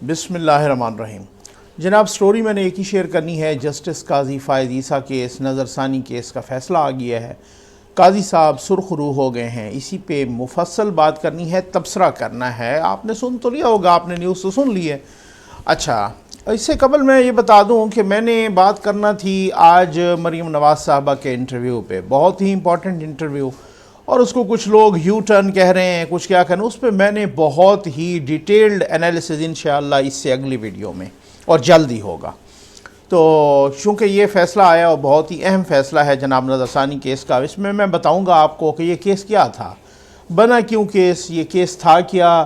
بسم اللہ الرحمن الرحیم۔ جناب سٹوری میں نے ایک ہی شیئر کرنی ہے۔ جسٹس قاضی فائز عیسیٰ کیس، نظر ثانی کیس کا فیصلہ آ گیا ہے۔ قاضی صاحب سرخ روح ہو گئے ہیں، اسی پہ مفصل بات کرنی ہے، تبصرہ کرنا ہے۔ آپ نے سن تو لیا ہوگا، آپ نے نیوز تو سن لی ہے۔ اچھا، اس سے قبل میں یہ بتا دوں کہ میں نے بات کرنا تھی آج مریم نواز صاحبہ کے انٹرویو پہ، بہت ہی امپورٹنٹ انٹرویو، اور اس کو کچھ لوگ یو ٹرن کہہ رہے ہیں، کچھ کیا کہنا، اس پہ میں نے بہت ہی ڈیٹیلڈ انالیسز انشاءاللہ اس سے اگلی ویڈیو میں، اور جلد ہی ہوگا۔ تو چونکہ یہ فیصلہ آیا اور بہت ہی اہم فیصلہ ہے جناب نظر ثانی کیس کا، اس میں بتاؤں گا آپ کو کہ یہ کیس کیا تھا، بنا کیوں کیس، یہ کیس تھا کیا۔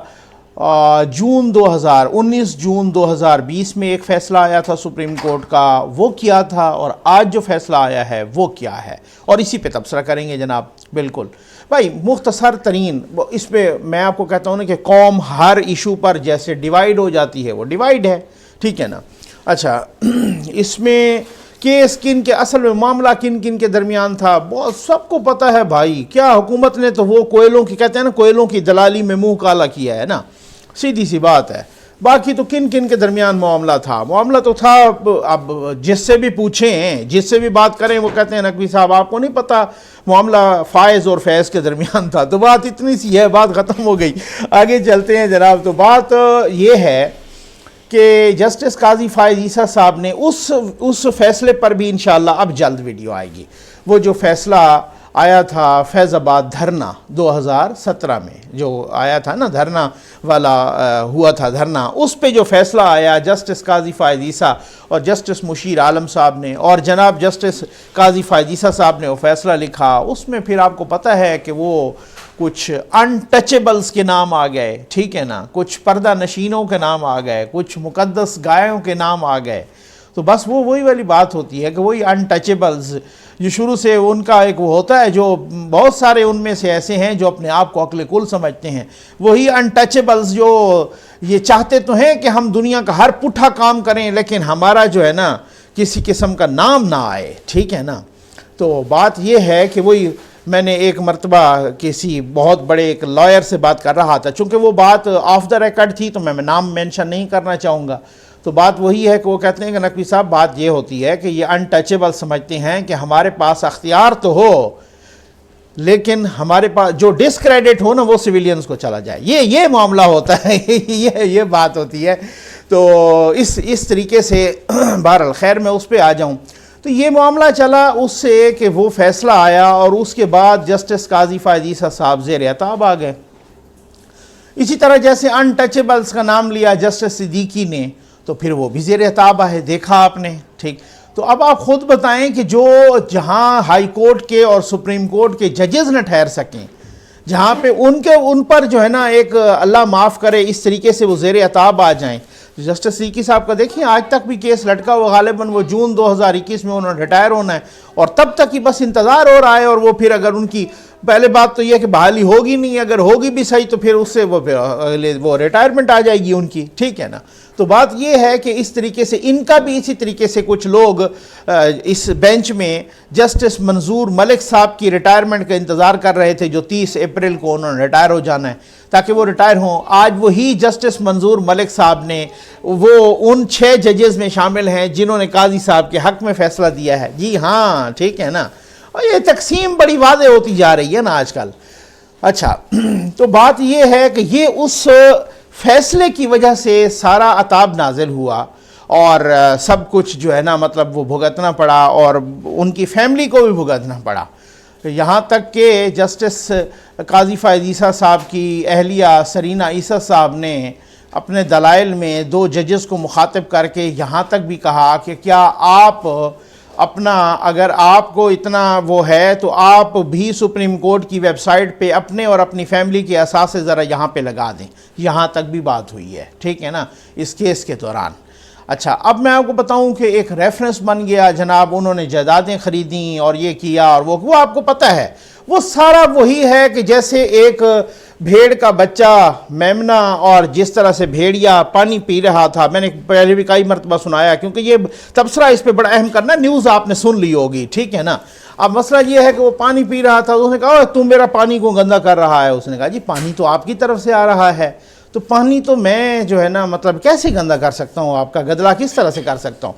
19 جون 2020 میں ایک فیصلہ آیا تھا سپریم کورٹ کا، وہ کیا تھا، اور آج جو فیصلہ آیا ہے وہ کیا ہے، اور اسی پہ تبصرہ کریں گے جناب۔ بالکل بھائی، مختصر ترین اس پہ میں آپ کو کہتا ہوں نا کہ قوم ہر ایشو پر جیسے ڈیوائیڈ ہو جاتی ہے، وہ ڈیوائیڈ ہے، ٹھیک ہے نا۔ اچھا، اس میں کیس کن کے، اصل میں معاملہ کن کن کے درمیان تھا، بہت سب کو پتہ ہے بھائی۔ کیا حکومت نے تو وہ کوئلوں کی، کہتے ہیں نا کوئلوں کی دلالی میں منہ کالا کیا ہے نا، سیدھی سی بات ہے۔ باقی تو کن کن کے درمیان معاملہ تھا، معاملہ تو تھا، اب جس سے بھی پوچھیں، جس سے بھی بات کریں، وہ کہتے ہیں نقوی صاحب آپ کو نہیں پتہ معاملہ فائز اور فیض کے درمیان تھا۔ تو بات اتنی سی ہے، بات ختم ہو گئی، آگے چلتے ہیں جناب۔ تو بات یہ ہے کہ جسٹس قاضی فائز عیسیٰ صاحب نے اس فیصلے پر بھی انشاءاللہ اب جلد ویڈیو آئے گی۔ وہ جو فیصلہ آیا تھا فیض آباد دھرنا 2017 میں، جو آیا تھا نا دھرنا والا، ہوا تھا دھرنا، اس پہ جو فیصلہ آیا جسٹس قاضی فائز عیسیٰ اور جسٹس مشیر عالم صاحب نے، اور جناب جسٹس قاضی فائز عیسیٰ صاحب نے وہ فیصلہ لکھا، اس میں پھر آپ کو پتہ ہے کہ وہ کچھ انٹچیبلز کے نام آ گئے، ٹھیک ہے نا، کچھ پردہ نشینوں کے نام آ گئے، کچھ مقدس گایوں کے نام آ گئے۔ تو بس وہی والی بات ہوتی ہے کہ وہی انٹچیبلز جو شروع سے ان کا ایک وہ ہوتا ہے، جو بہت سارے ان میں سے ایسے ہیں جو اپنے آپ کو عقل کل سمجھتے ہیں، وہی انٹچیبلز جو یہ چاہتے تو ہیں کہ ہم دنیا کا ہر پٹھا کام کریں لیکن ہمارا جو ہے نا کسی قسم کا نام نہ آئے، ٹھیک ہے نا۔ تو بات یہ ہے کہ وہی میں نے ایک مرتبہ کسی بہت بڑے ایک لائر سے بات کر رہا تھا، چونکہ وہ بات آف دا ریکارڈ تھی تو میں نام مینشن نہیں کرنا چاہوں گا۔ تو بات وہی ہے کہ وہ کہتے ہیں کہ نقوی صاحب بات یہ ہوتی ہے کہ یہ انٹچیبل سمجھتے ہیں کہ ہمارے پاس اختیار تو ہو لیکن ہمارے پاس جو ڈسکریڈٹ ہو نا وہ سویلینز کو چلا جائے، یہ معاملہ ہوتا ہے، یہ بات ہوتی ہے۔ تو اس طریقے سے بہرحال خیر میں اس پہ آ جاؤں تو یہ معاملہ چلا اس سے کہ وہ فیصلہ آیا، اور اس کے بعد جسٹس قاضی فائز عیسیٰ صاحب زیر عتاب آ گئے۔ اسی طرح جیسے انٹچیبلز کا نام لیا جسٹس صدیقی نے، تو پھر وہ بھی زیر عتاب آئے، دیکھا آپ نے، ٹھیک۔ تو اب آپ خود بتائیں کہ جو جہاں ہائی کورٹ کے اور سپریم کورٹ کے ججز نہ ٹھہر سکیں، جہاں پہ ان پر جو ہے نا ایک اللہ معاف کرے اس طریقے سے وہ زیر عتاب آ جائیں۔ جسٹس صدیقی صاحب کا دیکھیں آج تک بھی کیس لٹکا ہوا، غالباً وہ جون 2021 میں انہوں نے ریٹائر ہونا ہے، اور تب تک ہی بس انتظار ہو رہا ہے۔ اور وہ پھر اگر ان کی پہلے بات تو یہ ہے کہ بحالی ہوگی نہیں، اگر ہوگی بھی صحیح تو پھر اس سے وہ ریٹائرمنٹ آ جائے گی ان کی، ٹھیک ہے نا۔ تو بات یہ ہے کہ اس طریقے سے ان کا بھی اسی طریقے سے کچھ لوگ اس بینچ میں جسٹس منظور ملک صاحب کی ریٹائرمنٹ کا انتظار کر رہے تھے، جو 30 اپریل کو انہوں نے ریٹائر ہو جانا ہے تاکہ وہ ریٹائر ہوں۔ آج وہی جسٹس منظور ملک صاحب نے وہ ان 6 ججز میں شامل ہیں جنہوں نے قاضی صاحب کے حق میں فیصلہ دیا ہے۔ جی ہاں، ٹھیک ہے نا، اور یہ تقسیم بڑی واضح ہوتی جا رہی ہے نا آج کل۔ اچھا، تو بات یہ ہے کہ یہ اس فیصلے کی وجہ سے سارا عتاب نازل ہوا، اور سب کچھ جو ہے نا مطلب وہ بھگتنا پڑا، اور ان کی فیملی کو بھی بھگتنا پڑا، یہاں تک کہ جسٹس قاضی فائز عیسیٰ صاحب کی اہلیہ سرینہ عیسیٰ صاحب نے اپنے دلائل میں 2 ججز کو مخاطب کر کے یہاں تک بھی کہا کہ کیا آپ اپنا، اگر آپ کو اتنا وہ ہے تو آپ بھی سپریم کورٹ کی ویب سائٹ پہ اپنے اور اپنی فیملی کے اثاثے ذرا یہاں پہ لگا دیں، یہاں تک بھی بات ہوئی ہے، ٹھیک ہے نا، اس کیس کے دوران۔ اچھا، اب میں آپ کو بتاؤں کہ ایک ریفرنس بن گیا جناب، انہوں نے جائیدادیں خریدیں اور یہ کیا اور وہ آپ کو پتہ ہے وہ سارا وہی ہے کہ جیسے ایک بھیڑ کا بچہ میمنہ، اور جس طرح سے بھیڑیا پانی پی رہا تھا، میں نے پہلے بھی کئی مرتبہ سنایا کیونکہ یہ تبصرہ اس پہ بڑا اہم کرنا، نیوز آپ نے سن لی ہوگی، ٹھیک ہے نا۔ اب مسئلہ یہ ہے کہ وہ پانی پی رہا تھا، اس نے کہا تم میرا پانی کو گندا کر رہا ہے، اس نے کہا جی پانی تو آپ کی طرف سے آ رہا ہے، تو پانی تو میں جو ہے نا مطلب کیسے گندا کر سکتا ہوں، آپ کا گدلا کس طرح سے کر سکتا ہوں؟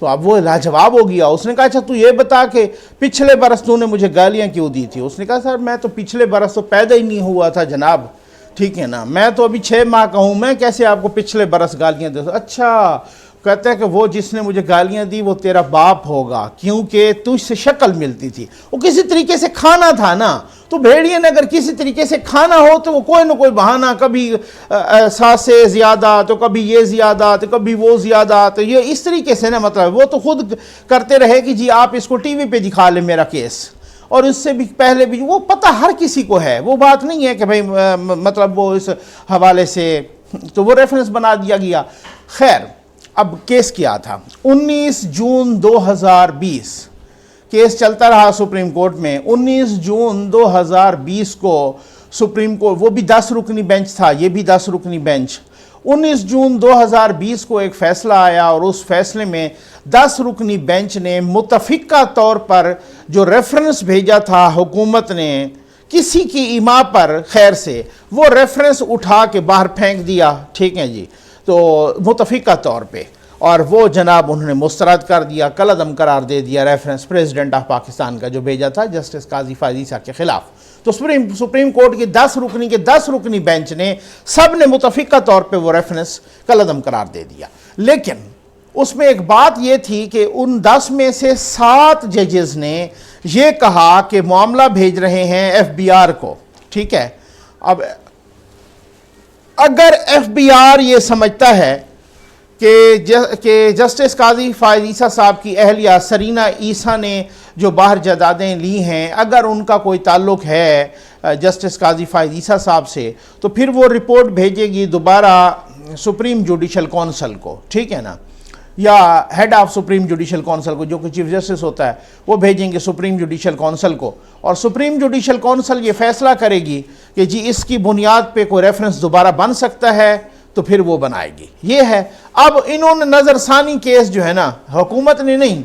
تو اب وہ لاجواب ہو گیا. اس نے کہا اچھا تو یہ بتا کہ پچھلے برس تو نے مجھے گالیاں کیوں دی تھی؟ اس نے کہا سر میں تو پچھلے برس تو پیدا ہی نہیں ہوا تھا جناب، ٹھیک ہے نا، میں تو ابھی 6 ماہ کا ہوں، میں کیسے آپ کو پچھلے برس گالیاں دے دوں؟ اچھا، کہتا ہے کہ وہ جس نے مجھے گالیاں دی وہ تیرا باپ ہوگا، کیونکہ تجھ سے شکل ملتی تھی. وہ کسی طریقے سے کھانا تھا نا، تو بھیڑیے نے اگر کسی طریقے سے کھانا ہو تو وہ کوئی نہ کوئی بہانہ، کبھی سانسیں زیادہ، تو کبھی یہ زیادہ، تو کبھی وہ زیادہ، تو یہ اس طریقے سے نا مطلب وہ تو خود کرتے رہے کہ جی آپ اس کو ٹی وی پہ دکھا لیں میرا کیس. اور اس سے بھی پہلے بھی وہ پتہ ہر کسی کو ہے، وہ بات نہیں ہے کہ بھئی مطلب وہ اس حوالے سے تو وہ ریفرنس بنا دیا گیا. خیر اب کیس کیا تھا؟ 19 جون 2020 کیس چلتا رہا سپریم کورٹ میں. 19 جون 2020 کو سپریم کورٹ، وہ بھی 10 رکنی بینچ تھا، یہ بھی 10 رکنی بینچ. 19 جون 2020 کو ایک فیصلہ آیا اور اس فیصلے میں 10 رکنی بینچ نے متفقہ طور پر جو ریفرنس بھیجا تھا حکومت نے کسی کی ایما پر خیر سے، وہ ریفرنس اٹھا کے باہر پھینک دیا، ٹھیک ہے جی، تو متفقہ طور پہ، اور وہ جناب انہوں نے مسترد کر دیا، کالعدم قرار دے دیا ریفرنس پریزیڈنٹ آف پاکستان کا جو بھیجا تھا جسٹس قاضی فائز عیسیٰ کے خلاف. تو سپریم کورٹ کے 10 رکنی بینچ نے سب نے متفقہ طور پہ وہ ریفرنس کالعدم قرار دے دیا. لیکن اس میں ایک بات یہ تھی کہ ان 10 میں سے 7 ججز نے یہ کہا کہ معاملہ بھیج رہے ہیں ایف بی آر کو، ٹھیک ہے. اب اگر ایف بی آر یہ سمجھتا ہے کہ جسٹس قاضی فائز عیسیٰ صاحب کی اہلیہ سرینہ عیسیٰ نے جو باہر جائیدادیں لی ہیں اگر ان کا کوئی تعلق ہے جسٹس قاضی فائز عیسیٰ صاحب سے، تو پھر وہ رپورٹ بھیجے گی دوبارہ سپریم جوڈیشل کونسل کو، ٹھیک ہے نا، یا head of supreme judicial council کو، جو کہ چیف جسٹس ہوتا ہے، وہ بھیجیں گے سپریم جوڈیشل کونسل کو، اور سپریم جوڈیشل کونسل یہ فیصلہ کرے گی کہ جی اس کی بنیاد پہ کوئی ریفرنس دوبارہ بن سکتا ہے تو پھر وہ بنائے گی. یہ ہے. اب انہوں نے نظر ثانی کیس جو ہے نا، حکومت نے نہیں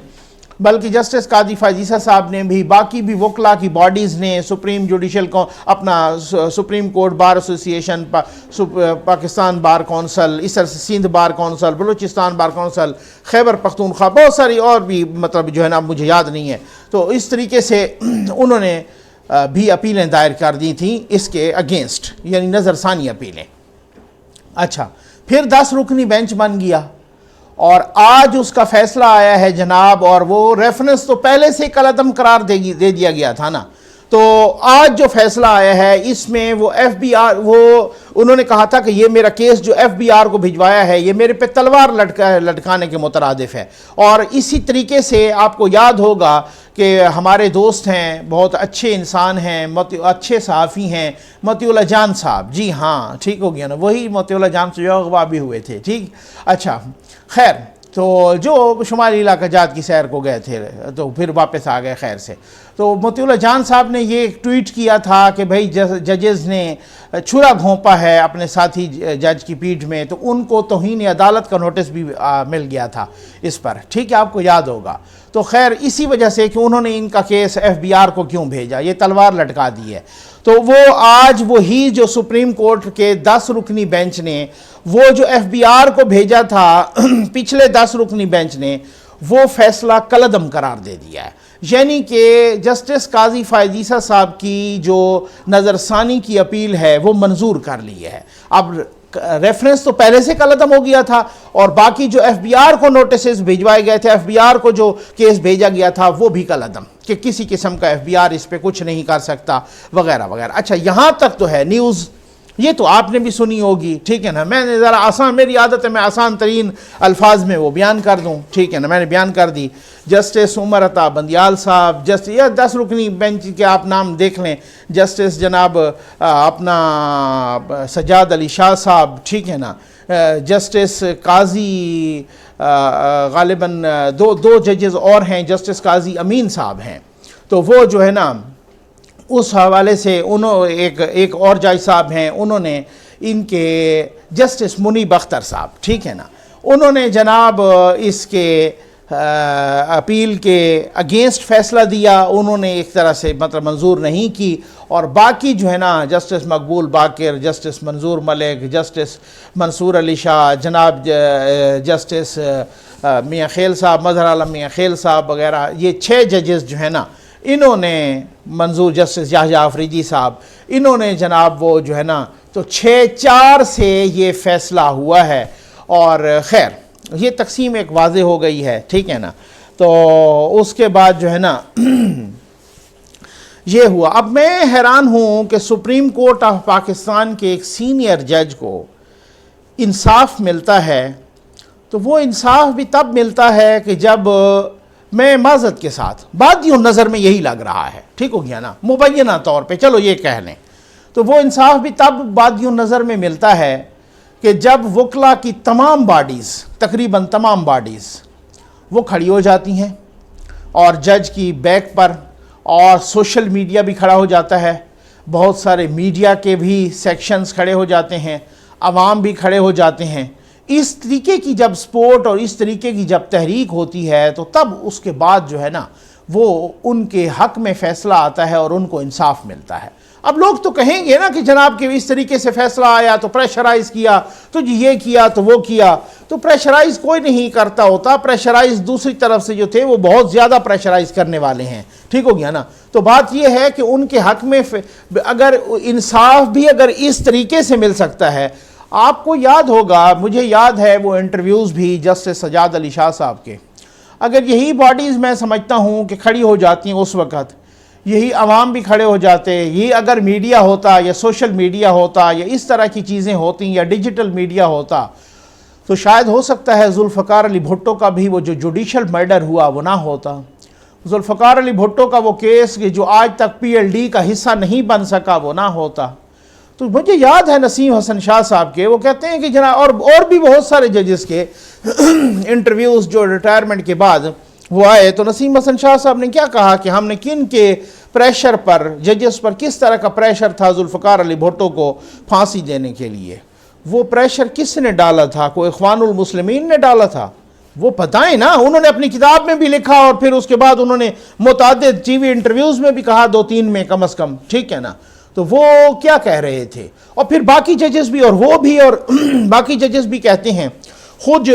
بلکہ جسٹس قاضی فائز عیسیٰ صاحب نے بھی، باقی بھی وکلا کی باڈیز نے، سپریم جوڈیشل اپنا supreme court bar association, Pakistan bar council, اس طرح سے Sindh bar council, Balochistan bar council, Khyber Pakhtunkhwa, بہت ساری اور بھی مطلب جو ہے نا مجھے یاد نہیں ہے. تو اس طریقے سے انہوں نے بھی اپیلیں دائر کر دی تھیں اس کے اگینسٹ، یعنی نظر ثانی اپیلیں. اچھا، پھر 10 رکنی بینچ بن گیا اور آج اس کا فیصلہ آیا ہے جناب، اور وہ ریفرنس تو پہلے سے کالعدم قرار دے دیا گیا تھا نا. تو آج جو فیصلہ آیا ہے اس میں وہ ایف بی آر، وہ انہوں نے کہا تھا کہ یہ میرا کیس جو ایف بی آر کو بھجوایا ہے یہ میرے پہ تلوار لٹکانے کے مترادف ہے. اور اسی طریقے سے آپ کو یاد ہوگا کہ ہمارے دوست ہیں، بہت اچھے انسان ہیں، اچھے صحافی ہیں، مطیع اللہ جان صاحب، جی ہاں ٹھیک ہو گیا نا، وہی مطیع اللہ جان سے جو اغوا بھی ہوئے تھے، ٹھیک. اچھا خیر، تو جو شمالی علاقہ جات کی سیر کو گئے تھے تو پھر واپس آ گئے خیر سے. تو مطیع اللہ جان صاحب نے یہ ٹویٹ کیا تھا کہ بھئی ججز نے چھرا گھونپا ہے اپنے ساتھی جج کی پیٹھ میں، تو ان کو توہین عدالت کا نوٹس بھی مل گیا تھا اس پر، ٹھیک ہے، آپ کو یاد ہوگا. تو خیر اسی وجہ سے کہ انہوں نے ان کا کیس ایف بی آر کو کیوں بھیجا، یہ تلوار لٹکا دی ہے. تو وہ آج وہی جو سپریم کورٹ کے 10 رکنی بینچ نے وہ جو ایف بی آر کو بھیجا تھا پچھلے 10 رکنی بینچ نے وہ فیصلہ کالعدم قرار دے دیا ہے. یعنی کہ جسٹس قاضی فائز عیسیٰ صاحب کی جو نظر ثانی کی اپیل ہے وہ منظور کر لی ہے. اب ریفرنس تو پہلے سے کالعدم ہو گیا تھا، اور باقی جو ایف بی آر کو نوٹسز بھیجوائے گئے تھے، ایف بی آر کو جو کیس بھیجا گیا تھا وہ بھی کالعدم، کہ کسی قسم کا ایف بی آر اس پہ کچھ نہیں کر سکتا وغیرہ وغیرہ. اچھا یہاں تک تو ہے نیوز، یہ تو آپ نے بھی سنی ہوگی، ٹھیک ہے نا. میں نے ذرا آسان، میری عادت ہے میں آسان ترین الفاظ میں وہ بیان کر دوں، ٹھیک ہے نا، میں نے بیان کر دی. جسٹس عمر عطا بندیال صاحب، یا 10 رکنی بینچ کے آپ نام دیکھ لیں، جسٹس جناب اپنا سجاد علی شاہ صاحب، ٹھیک ہے نا، جسٹس قاضی غالباً دو ججز اور ہیں، جسٹس قاضی امین صاحب ہیں. تو وہ جو ہے نا اس حوالے سے ایک اور جج صاحب ہیں، انہوں نے ان کے جسٹس منیب اختر صاحب، ٹھیک ہے نا، انہوں نے جناب اس کے اپیل کے اگینسٹ فیصلہ دیا، انہوں نے ایک طرح سے مطلب منظور نہیں کی، اور باقی جو ہے نا جسٹس مقبول باقر، جسٹس منظور ملک، جسٹس منصور علی شاہ، جناب جسٹس میاں خیل صاحب، مظہر عالم میاں خیل صاحب وغیرہ، یہ 6 ججز جو ہیں نا انہوں نے منظور، جسٹس یحییٰ آفریدی صاحب، انہوں نے جناب وہ جو ہے نا تو 6-4 سے یہ فیصلہ ہوا ہے، اور خیر یہ تقسیم ایک واضح ہو گئی ہے، ٹھیک ہے نا۔ تو اس کے بعد جو ہے نا یہ ہوا۔ اب میں حیران ہوں کہ سپریم کورٹ آف پاکستان کے ایک سینئر جج کو انصاف ملتا ہے، تو وہ انصاف بھی تب ملتا ہے کہ جب میں معذرت کے ساتھ بادیوں نظر میں یہی لگ رہا ہے، ٹھیک ہو گیا نا، مبینہ طور پہ چلو یہ کہہ لیں، تو وہ انصاف بھی تب بادیوں نظر میں ملتا ہے کہ جب وکلا کی تمام باڈیز، تقریباً تمام باڈیز وہ کھڑی ہو جاتی ہیں، اور جج کی بیک پر، اور سوشل میڈیا بھی کھڑا ہو جاتا ہے، بہت سارے میڈیا کے بھی سیکشنز کھڑے ہو جاتے ہیں، عوام بھی کھڑے ہو جاتے ہیں۔ اس طریقے کی جب سپورٹ اور اس طریقے کی جب تحریک ہوتی ہے تو تب اس کے بعد جو ہے نا وہ ان کے حق میں فیصلہ آتا ہے اور ان کو انصاف ملتا ہے۔ اب لوگ تو کہیں گے نا کہ جناب کہ اس طریقے سے فیصلہ آیا تو پریشرائز کیا، تو جی یہ کیا تو وہ کیا، تو پریشرائز کوئی نہیں کرتا ہوتا، پریشرائز دوسری طرف سے جو تھے وہ بہت زیادہ پریشرائز کرنے والے ہیں، ٹھیک ہو گیا نا۔ تو بات یہ ہے کہ ان کے حق میں اگر انصاف بھی اگر اس طریقے سے مل سکتا ہے، آپ کو یاد ہوگا، مجھے یاد ہے وہ انٹرویوز بھی جسٹس سجاد علی شاہ صاحب کے، اگر یہی باڈیز میں سمجھتا ہوں کہ کھڑی ہو جاتی ہیں اس وقت، یہی عوام بھی کھڑے ہو جاتے، یہ اگر میڈیا ہوتا یا سوشل میڈیا ہوتا یا اس طرح کی چیزیں ہوتی یا ڈیجیٹل میڈیا ہوتا، تو شاید ہو سکتا ہے ذوالفقار علی بھٹو کا بھی وہ جو جوڈیشل مرڈر ہوا وہ نہ ہوتا، ذوالفقار علی بھٹو کا وہ کیس جو آج تک PLD کا حصہ نہیں بن سکا وہ نہ ہوتا۔ تو مجھے یاد ہے نسیم حسن شاہ صاحب کے، وہ کہتے ہیں کہ جناب اور بھی بہت سارے ججز کے انٹرویوز جو ریٹائرمنٹ کے بعد وہ آئے، تو نسیم حسن شاہ صاحب نے کیا کہا کہ ہم نے کن کے پریشر پر، ججز پر کس طرح کا پریشر تھا ذوالفقار علی بھٹو کو پھانسی دینے کے لیے، وہ پریشر کس نے ڈالا تھا؟ کوئی اخوان المسلمین نے ڈالا تھا؟ وہ بتائیں نا، انہوں نے اپنی کتاب میں بھی لکھا اور پھر اس کے بعد انہوں نے متعدد ٹی وی انٹرویوز میں بھی کہا، 2-3 میں کم از کم، ٹھیک ہے نا۔ تو وہ کیا کہہ رہے تھے، اور پھر باقی ججز بھی، اور وہ بھی، اور باقی ججز بھی کہتے ہیں، خود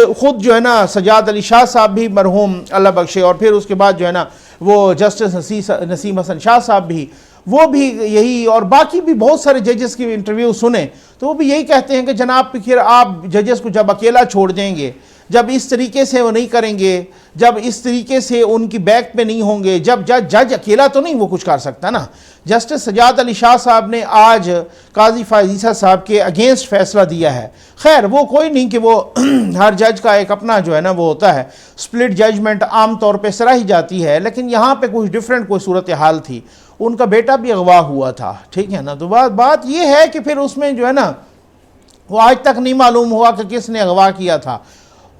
جو ہے نا سجاد علی شاہ صاحب بھی مرحوم اللہ بخشے، اور پھر اس کے بعد جو ہے نا وہ جسٹس نسیم حسن شاہ صاحب بھی، وہ بھی یہی، اور باقی بھی بہت سارے ججز کی انٹرویو سنیں تو وہ بھی یہی کہتے ہیں کہ جناب پھر آپ ججز کو جب اکیلا چھوڑ دیں گے، جب اس طریقے سے وہ نہیں کریں گے، جب اس طریقے سے ان کی بیک پہ نہیں ہوں گے، جب جج اکیلا تو نہیں وہ کچھ کر سکتا نا۔ جسٹس سجاد علی شاہ صاحب نے آج قاضی فائز عیسیٰ صاحب کے اگینسٹ فیصلہ دیا ہے، خیر وہ کوئی نہیں کہ وہ ہر جج کا ایک اپنا جو ہے نا وہ ہوتا ہے، سپلٹ ججمنٹ عام طور پہ سراہی جاتی ہے، لیکن یہاں پہ کچھ ڈیفرنٹ کوئی صورتحال تھی، ان کا بیٹا بھی اغوا ہوا تھا، ٹھیک ہے نا۔ تو بات یہ ہے کہ پھر اس میں جو ہے نا وہ آج تک نہیں معلوم ہوا کہ کس نے اغوا کیا تھا،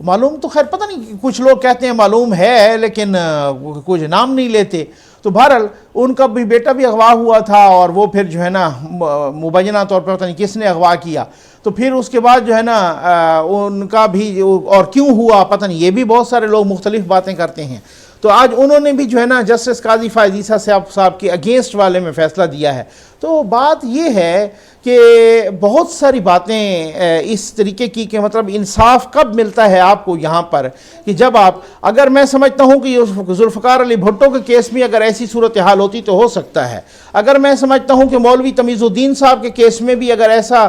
معلوم تو خیر پتہ نہیں، کچھ لوگ کہتے ہیں معلوم ہے لیکن کچھ نام نہیں لیتے، تو بہرحال ان کا بھی بیٹا بھی اغوا ہوا تھا، اور وہ پھر جو ہے نا مبینہ طور پر پتہ نہیں کس نے اغوا کیا، تو پھر اس کے بعد جو ہے نا ان کا بھی اور کیوں ہوا پتہ نہیں، یہ بھی بہت سارے لوگ مختلف باتیں کرتے ہیں۔ تو آج انہوں نے بھی جو ہے نا جسٹس قاضی فائز عیسیٰ صاحب کے اگینسٹ والے میں فیصلہ دیا ہے۔ تو بات یہ ہے کہ بہت ساری باتیں اس طریقے کی کہ مطلب انصاف کب ملتا ہے آپ کو یہاں پر کہ جب آپ، اگر میں سمجھتا ہوں کہ ذوالفقار علی بھٹو کے کیس میں اگر ایسی صورتحال ہوتی تو ہو سکتا ہے، اگر میں سمجھتا ہوں کہ مولوی تمیز الدین صاحب کے کیس میں بھی اگر ایسا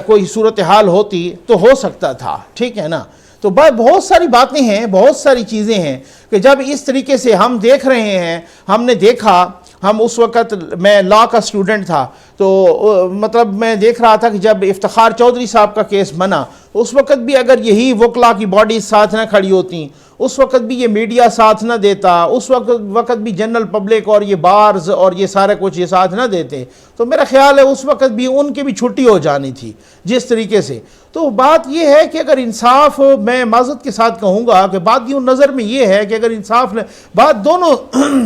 کوئی صورتحال ہوتی تو ہو سکتا تھا، ٹھیک ہے نا۔ تو بہت ساری باتیں ہیں، بہت ساری چیزیں ہیں کہ جب اس طریقے سے ہم دیکھ رہے ہیں، ہم نے دیکھا، ہم اس وقت میں لا کا اسٹوڈنٹ تھا، تو مطلب میں دیکھ رہا تھا کہ جب افتخار چودھری صاحب کا کیس بنا، اس وقت بھی اگر یہی وکلا کی باڈیز ساتھ نہ کھڑی ہوتی، اس وقت بھی یہ میڈیا ساتھ نہ دیتا، اس وقت بھی جنرل پبلک اور یہ بارز اور یہ سارے کچھ یہ ساتھ نہ دیتے، تو میرا خیال ہے اس وقت بھی ان کی بھی چھٹی ہو جانی تھی جس طریقے سے۔ تو بات یہ ہے کہ اگر انصاف، میں معذرت کے ساتھ کہوں گا کہ بات یوں نظر میں یہ ہے کہ اگر انصاف بات دونوں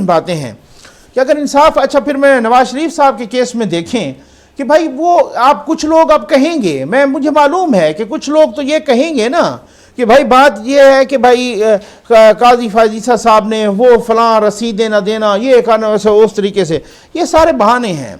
باتیں ہیں کہ اگر انصاف، اچھا پھر میں نواز شریف صاحب کے کیس میں دیکھیں کہ بھائی وہ آپ کچھ لوگ اب کہیں گے، مجھے معلوم ہے کہ کچھ لوگ تو یہ کہیں گے نا کہ بھائی بات یہ ہے کہ بھائی قاضی فائز عیسیٰ صاحب نے وہ فلاں رسیدیں نہ دینا، یہ کرنا، ویسے اس طریقے سے، یہ سارے بہانے ہیں،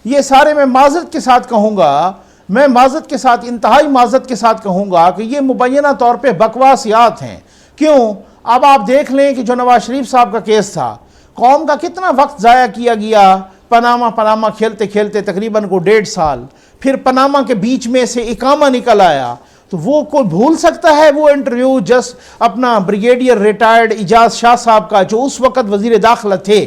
یہ سارے میں معذرت کے ساتھ کہوں گا، میں معذرت کے ساتھ، انتہائی معذرت کے ساتھ کہوں گا کہ یہ مبینہ طور پہ بکواسیات ہیں۔ کیوں؟ اب آپ دیکھ لیں کہ جو نواز شریف صاحب کا کیس تھا، قوم کا کتنا وقت ضائع کیا گیا، پاناما کھیلتے کھیلتے تقریباً کو 1.5 سال، پھر پاناما کے بیچ میں سے اقامہ نکل آیا، تو وہ کوئی بھول سکتا ہے وہ انٹرویو جس اپنا بریگیڈیئر ریٹائرڈ اعجاز شاہ صاحب کا، جو اس وقت وزیر داخلہ تھے،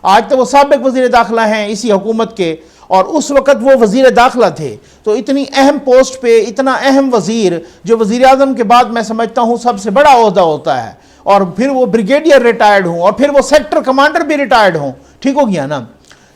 آج تو وہ سابق وزیر داخلہ ہیں اسی حکومت کے، اور اس وقت وہ وزیر داخلہ تھے، تو اتنی اہم پوسٹ پہ اتنا اہم وزیر، جو وزیر اعظم کے بعد میں سمجھتا ہوں سب سے بڑا عہدہ ہوتا ہے، اور پھر وہ بریگیڈیئر ریٹائرڈ ہوں، اور پھر وہ سیکٹر کمانڈر بھی ریٹائرڈ ہوں، ٹھیک ہو گیا نا؟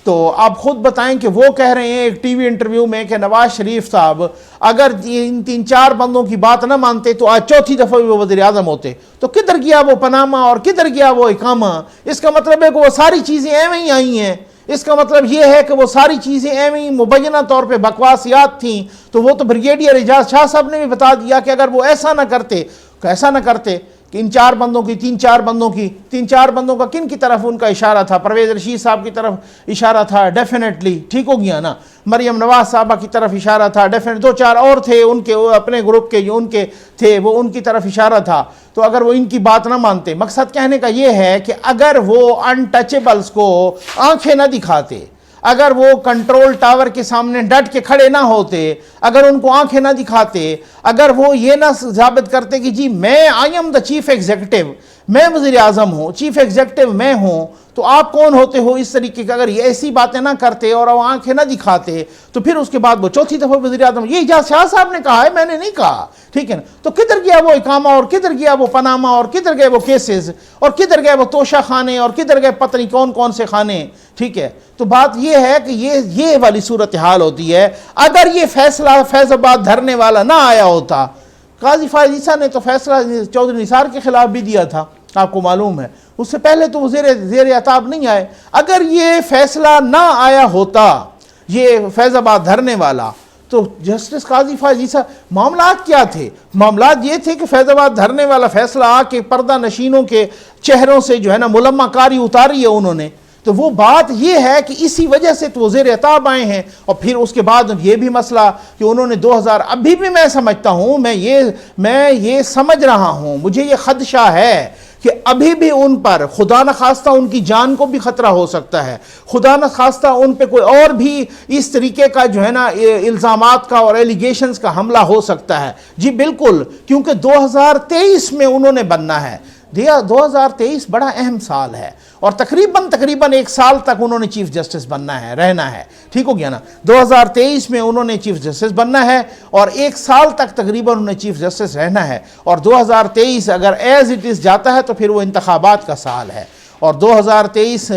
تو آپ خود بتائیں کہ وہ کہہ رہے ہیں ایک ٹی وی انٹرویو میں کہ نواز شریف صاحب اگر ان 3-4 بندوں کی بات نہ مانتے تو آج چوتھی دفعہ بھی وہ وزیر اعظم ہوتے۔ تو کدھر گیا وہ پاناما اور کدھر گیا وہ اقامہ؟ اس کا مطلب ہے کہ وہ ساری چیزیں ایویں ہی آئی ہیں، اس کا مطلب یہ ہے کہ وہ ساری چیزیں ایویں ہی مبینہ طور پہ بکواسیات تھیں۔ تو وہ تو بریگیڈیئر اعجاز شاہ صاحب نے بھی بتا دیا کہ اگر وہ ایسا نہ کرتے کہ ان 4 بندوں کی 3-4 بندوں کا کن کی طرف ان کا اشارہ تھا؟ پرویز رشید صاحب کی طرف اشارہ تھا ڈیفینیٹلی، ٹھیک ہو گیا نا؟ مریم نواز صاحبہ کی طرف اشارہ تھا ڈیفینیٹ، 2-4 اور تھے ان کے اپنے گروپ کے جو ان کے تھے، وہ ان کی طرف اشارہ تھا۔ تو اگر وہ ان کی بات نہ مانتے، مقصد کہنے کا یہ ہے کہ اگر وہ انٹچیبلز کو آنکھیں نہ دکھاتے، اگر وہ کنٹرول ٹاور کے سامنے ڈٹ کے کھڑے نہ ہوتے، اگر ان کو آنکھیں نہ دکھاتے، اگر وہ یہ نہ ثابت کرتے کہ جی میں I am the chief executive, میں وزیر اعظم ہوں، چیف ایگزیکٹو میں ہوں، تو آپ کون ہوتے ہو اس طریقے کا؟ اگر یہ ایسی باتیں نہ کرتے اور وہ آنکھیں نہ دکھاتے تو پھر اس کے بعد وہ چوتھی دفعہ وزیر اعظم، یہ اعجاز شاہ صاحب نے کہا ہے، میں نے نہیں کہا، ٹھیک ہے نا؟ تو کدھر گیا وہ اقامہ، اور کدھر گیا وہ پاناما، اور کدھر گئے وہ کیسز، اور کدھر گئے وہ توشہ خانے، اور کدھر گئے پتہ نہیں کون سے خانے، ٹھیک ہے؟ تو بات یہ ہے کہ یہ والی صورتحال ہوتی ہے۔ اگر یہ فیصلہ فیض آباد دھرنے والا نہ آیا ہوتا، قاضی فائز عیسیٰ نے تو فیصلہ چودھری نثار کے خلاف بھی دیا تھا، آپ کو معلوم ہے، اس سے پہلے تو وہ زیر عتاب نہیں آئے۔ اگر یہ فیصلہ نہ آیا ہوتا، یہ فیض آباد دھرنے والا، تو جسٹس قاضی فائز عیسیٰ، معاملات کیا تھے؟ معاملات یہ تھے کہ فیض آباد دھرنے والا فیصلہ آ کے پردہ نشینوں کے چہروں سے جو ہے نا ملمہ کاری اتاری ہے انہوں نے، تو وہ بات یہ ہے کہ اسی وجہ سے تو زیر عتاب آئے ہیں۔ اور پھر اس کے بعد یہ بھی مسئلہ کہ انہوں نے 2000، ابھی بھی میں سمجھتا ہوں، میں یہ سمجھ رہا ہوں، مجھے یہ خدشہ ہے کہ ابھی بھی ان پر خدا نخواستہ ان کی جان کو بھی خطرہ ہو سکتا ہے، خدا نخواستہ ان پہ کوئی اور بھی اس طریقے کا جو ہے نا الزامات کا اور ایلیگیشنز کا حملہ ہو سکتا ہے۔ جی بالکل، کیونکہ 2023 میں انہوں نے بننا ہے، 2023 بڑا اہم سال ہے، اور تقریباً 1 سال تک انہوں نے چیف جسٹس بننا ہے، رہنا ہے، ٹھیک ہو گیا نا؟ 2023 میں انہوں نے چیف جسٹس بننا ہے، اور 1 سال تک تقریباً انہوں نے چیف جسٹس رہنا ہے، اور 2023 اگر ایز اٹ از جاتا ہے تو پھر وہ انتخابات کا سال ہے، اور 2023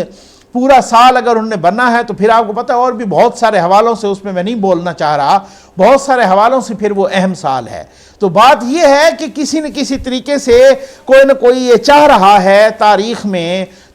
پورا سال اگر انہوں نے بننا ہے تو پھر آپ کو پتہ ہے اور بھی بہت سارے حوالوں سے، اس میں نہیں بولنا چاہ رہا، بہت سارے حوالوں سے پھر وہ اہم سال ہے۔ تو بات یہ ہے کہ کسی نہ کسی طریقے سے کوئی نہ کوئی یہ چاہ رہا ہے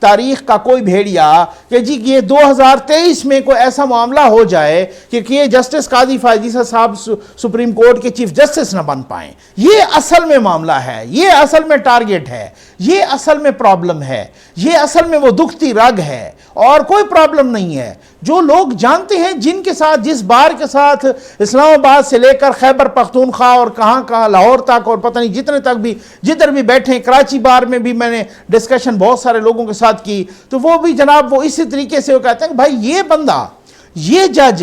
تاریخ کا کوئی بھیڑیا کہ جی یہ 2023 میں کوئی ایسا معاملہ ہو جائے کہ یہ جسٹس قاضی فائز عیسیٰ صاحب سپریم کورٹ کے چیف جسٹس نہ بن پائیں۔ یہ اصل میں معاملہ ہے، یہ اصل میں ٹارگٹ ہے، یہ اصل میں پرابلم ہے، یہ اصل میں وہ دکھتی رگ ہے، اور کوئی پرابلم نہیں ہے۔ جو لوگ جانتے ہیں، جن کے ساتھ، جس بار کے ساتھ اسلام آباد سے لے کر خیبر پختونخوا اور کہاں لاہور تک اور پتہ نہیں جتنے تک بھی جدھر بھی بیٹھے ہیں، کراچی بار میں بھی میں نے ڈسکشن بہت سارے لوگوں کے ساتھ کی، تو وہ بھی جناب وہ اسی طریقے سے وہ کہتے ہیں کہ بھائی یہ بندہ، یہ جج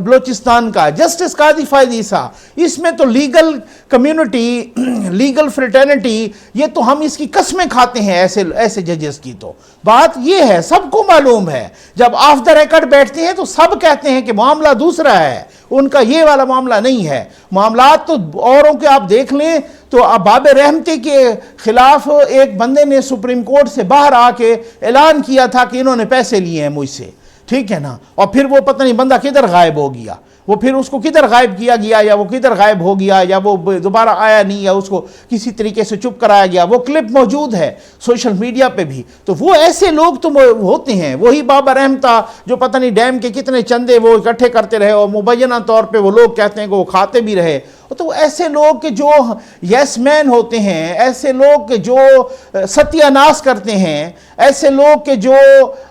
بلوچستان کا جسٹس قاضی فائز عیسیٰ، اس میں تو لیگل کمیونٹی، لیگل فریٹرنٹی، یہ تو ہم اس کی قسمیں کھاتے ہیں ایسے ججز کی۔ تو بات یہ ہے، سب کو معلوم ہے، جب آف دا ریکارڈ بیٹھتے ہیں تو سب کہتے ہیں کہ معاملہ دوسرا ہے، ان کا یہ والا معاملہ نہیں ہے۔ معاملات تو اوروں کے آپ دیکھ لیں تو باب رحمتی کے خلاف ایک بندے نے سپریم کورٹ سے باہر آ کے اعلان کیا تھا کہ انہوں نے پیسے لیے ہیں مجھ سے، ٹھیک ہے نا؟ اور پھر وہ پتہ نہیں بندہ کدھر غائب ہو گیا، وہ پھر اس کو کدھر غائب کیا گیا، یا وہ کدھر غائب ہو گیا، یا وہ دوبارہ آیا نہیں، یا اس کو کسی طریقے سے چپ کرایا گیا۔ وہ کلپ موجود ہے سوشل میڈیا پہ بھی۔ تو وہ ایسے لوگ تو ہوتے ہیں، وہی بابا رحمتا جو پتہ نہیں ڈیم کے کتنے چندے وہ اکٹھے کرتے رہے، اور مبینہ طور پہ وہ لوگ کہتے ہیں کہ وہ کھاتے بھی رہے، تو ایسے لوگ کہ جو یس مین ہوتے ہیں، ایسے لوگ کہ جو ستیہ ناش کرتے ہیں، ایسے لوگ کہ جو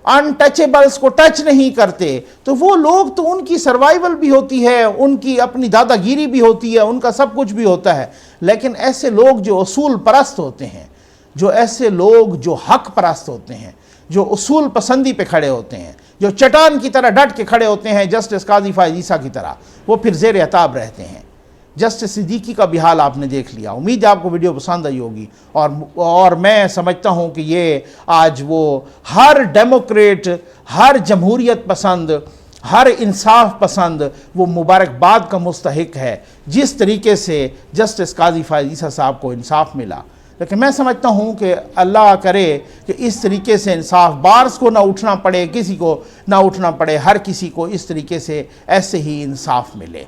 ان ٹچیبلز کو ٹچ نہیں کرتے، تو وہ لوگ تو ان کی سروائیول بھی ہوتی ہے، ان کی اپنی دادا گیری بھی ہوتی ہے، ان کا سب کچھ بھی ہوتا ہے. لیکن ایسے لوگ جو اصول پرست ہوتے ہیں، جو ایسے لوگ جو حق پرست ہوتے ہیں، جو اصول پسندی پہ کھڑے ہوتے ہیں، جو چٹان کی طرح ڈٹ کے کھڑے ہوتے ہیں جسٹس قاضی فائز عیسیٰ کی طرح، وہ پھر زیر عتاب رہتے ہیں. جسٹس صدیقی کا بھی حال آپ نے دیکھ لیا. امید ہے آپ کو ویڈیو پسند آئی ہوگی، اور میں سمجھتا ہوں کہ یہ آج وہ ہر ڈیموکریٹ، ہر جمہوریت پسند، ہر انصاف پسند وہ مبارکباد کا مستحق ہے جس طریقے سے جسٹس قاضی فائز عیسیٰ صاحب کو انصاف ملا. لیکن میں سمجھتا ہوں کہ اللہ کرے کہ اس طریقے سے انصاف بارز کو نہ اٹھنا پڑے، کسی کو نہ اٹھنا پڑے، ہر کسی کو اس طریقے سے ایسے ہی انصاف ملے.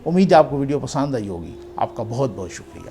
امید ہے آپ کو ویڈیو پسند آئی ہوگی. آپ کا بہت بہت شکریہ.